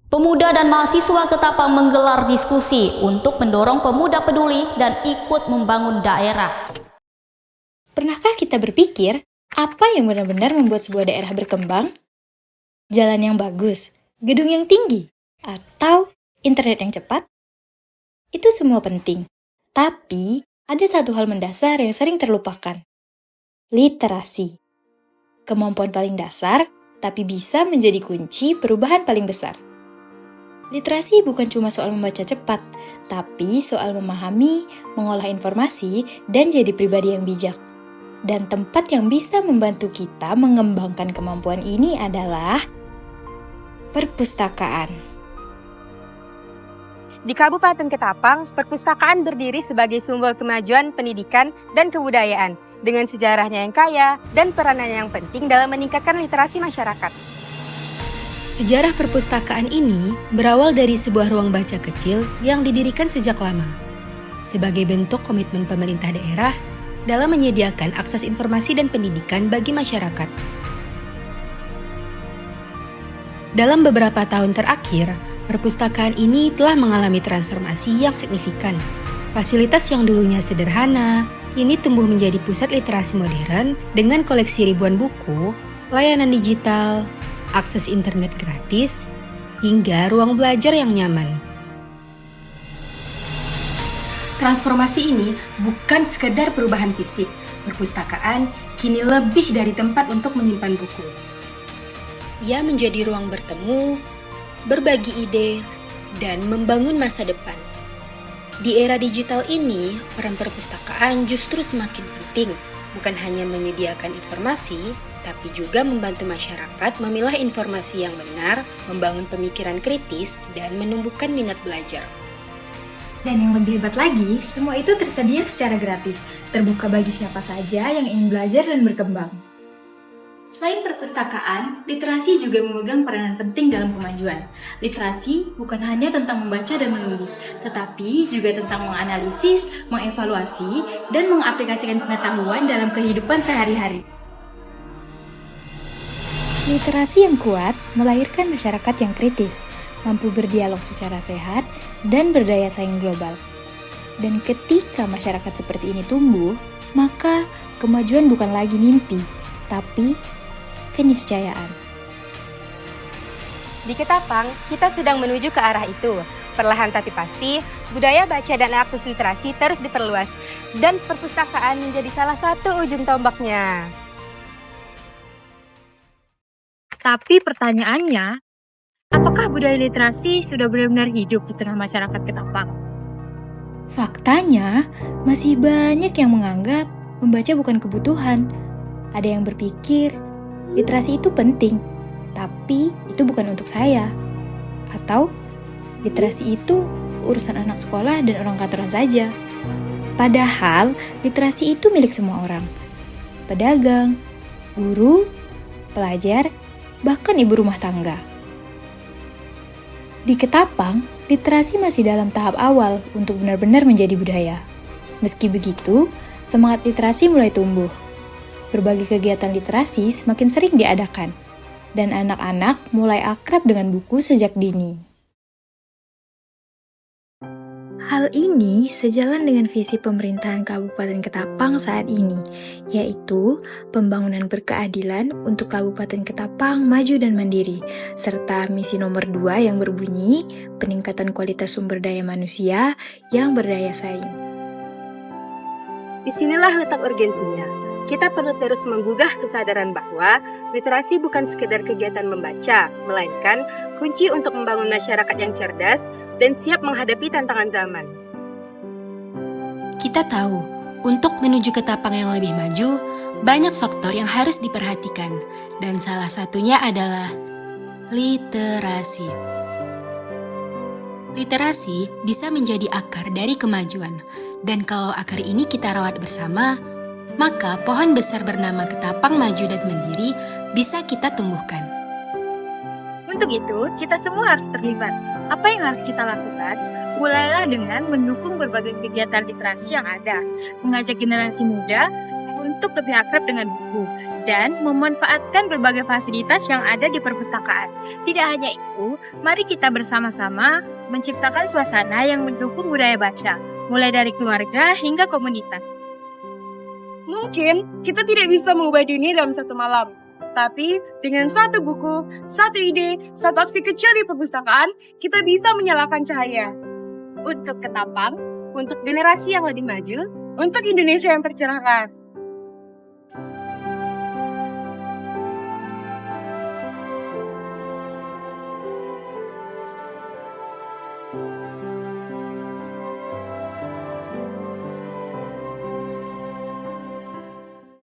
Pemuda dan mahasiswa Ketapang menggelar diskusi untuk mendorong pemuda peduli dan ikut membangun daerah. Pernahkah kita berpikir, apa yang benar-benar membuat sebuah daerah berkembang? Jalan yang bagus, gedung yang tinggi, atau internet yang cepat? Itu semua penting. Tapi, ada satu hal mendasar yang sering terlupakan. Literasi. Kemampuan paling dasar, tapi bisa menjadi kunci perubahan paling besar. Literasi bukan cuma soal membaca cepat, tapi soal memahami, mengolah informasi, dan jadi pribadi yang bijak. Dan tempat yang bisa membantu kita mengembangkan kemampuan ini adalah perpustakaan. Di Kabupaten Ketapang, perpustakaan berdiri sebagai simbol kemajuan pendidikan dan kebudayaan, dengan sejarahnya yang kaya dan peranannya yang penting dalam meningkatkan literasi masyarakat. Sejarah perpustakaan ini berawal dari sebuah ruang baca kecil yang didirikan sejak lama, sebagai bentuk komitmen pemerintah daerah dalam menyediakan akses informasi dan pendidikan bagi masyarakat. Dalam beberapa tahun terakhir, perpustakaan ini telah mengalami transformasi yang signifikan. Fasilitas yang dulunya sederhana, kini tumbuh menjadi pusat literasi modern dengan koleksi ribuan buku, layanan digital, akses internet gratis, hingga ruang belajar yang nyaman. Transformasi ini bukan sekedar perubahan fisik. Perpustakaan kini lebih dari tempat untuk menyimpan buku. Ia menjadi ruang bertemu, berbagi ide, dan membangun masa depan. Di era digital ini, peran perpustakaan justru semakin penting, bukan hanya menyediakan informasi, tapi juga membantu masyarakat memilah informasi yang benar, membangun pemikiran kritis, dan menumbuhkan minat belajar. Dan yang lebih hebat lagi, semua itu tersedia secara gratis, terbuka bagi siapa saja yang ingin belajar dan berkembang. Selain perpustakaan, literasi juga memegang peranan penting dalam kemajuan. Literasi bukan hanya tentang membaca dan menulis, tetapi juga tentang menganalisis, mengevaluasi, dan mengaplikasikan pengetahuan dalam kehidupan sehari-hari. Literasi yang kuat melahirkan masyarakat yang kritis, mampu berdialog secara sehat, dan berdaya saing global. Dan ketika masyarakat seperti ini tumbuh, maka kemajuan bukan lagi mimpi, tapi keniscayaan. Di Ketapang, kita sedang menuju ke arah itu. Perlahan tapi pasti, budaya baca dan akses literasi terus diperluas, dan perpustakaan menjadi salah satu ujung tombaknya. Tapi pertanyaannya, apakah budaya literasi sudah benar-benar hidup di tengah masyarakat Ketapang? Faktanya, masih banyak yang menganggap membaca bukan kebutuhan. Ada yang berpikir, literasi itu penting, tapi itu bukan untuk saya. Atau, literasi itu urusan anak sekolah dan orang kantoran saja. Padahal, literasi itu milik semua orang. Pedagang, guru, pelajar, bahkan ibu rumah tangga. Di Ketapang, literasi masih dalam tahap awal untuk benar-benar menjadi budaya. Meski begitu, semangat literasi mulai tumbuh. Berbagai kegiatan literasi semakin sering diadakan, dan anak-anak mulai akrab dengan buku sejak dini. Hal ini sejalan dengan visi pemerintahan Kabupaten Ketapang saat ini, yaitu pembangunan berkeadilan untuk Kabupaten Ketapang maju dan mandiri, serta misi nomor 2 yang berbunyi peningkatan kualitas sumber daya manusia yang berdaya saing. Disinilah letak urgensinya. Kita perlu terus menggugah kesadaran bahwa literasi bukan sekedar kegiatan membaca, melainkan kunci untuk membangun masyarakat yang cerdas dan siap menghadapi tantangan zaman. Kita tahu, untuk menuju Ketapang yang lebih maju, banyak faktor yang harus diperhatikan, dan salah satunya adalah literasi. Literasi bisa menjadi akar dari kemajuan, dan kalau akar ini kita rawat bersama, maka pohon besar bernama Ketapang Maju dan Mandiri bisa kita tumbuhkan. Untuk itu, kita semua harus terlibat. Apa yang harus kita lakukan? Mulailah dengan mendukung berbagai kegiatan literasi yang ada, mengajak generasi muda untuk lebih akrab dengan buku, dan memanfaatkan berbagai fasilitas yang ada di perpustakaan. Tidak hanya itu, mari kita bersama-sama menciptakan suasana yang mendukung budaya baca, mulai dari keluarga hingga komunitas. Mungkin kita tidak bisa mengubah dunia dalam satu malam, tapi dengan satu buku, satu ide, satu aksi kecil di perpustakaan, kita bisa menyalakan cahaya. Untuk Ketapang, untuk generasi yang lebih maju, untuk Indonesia yang tercerahkan.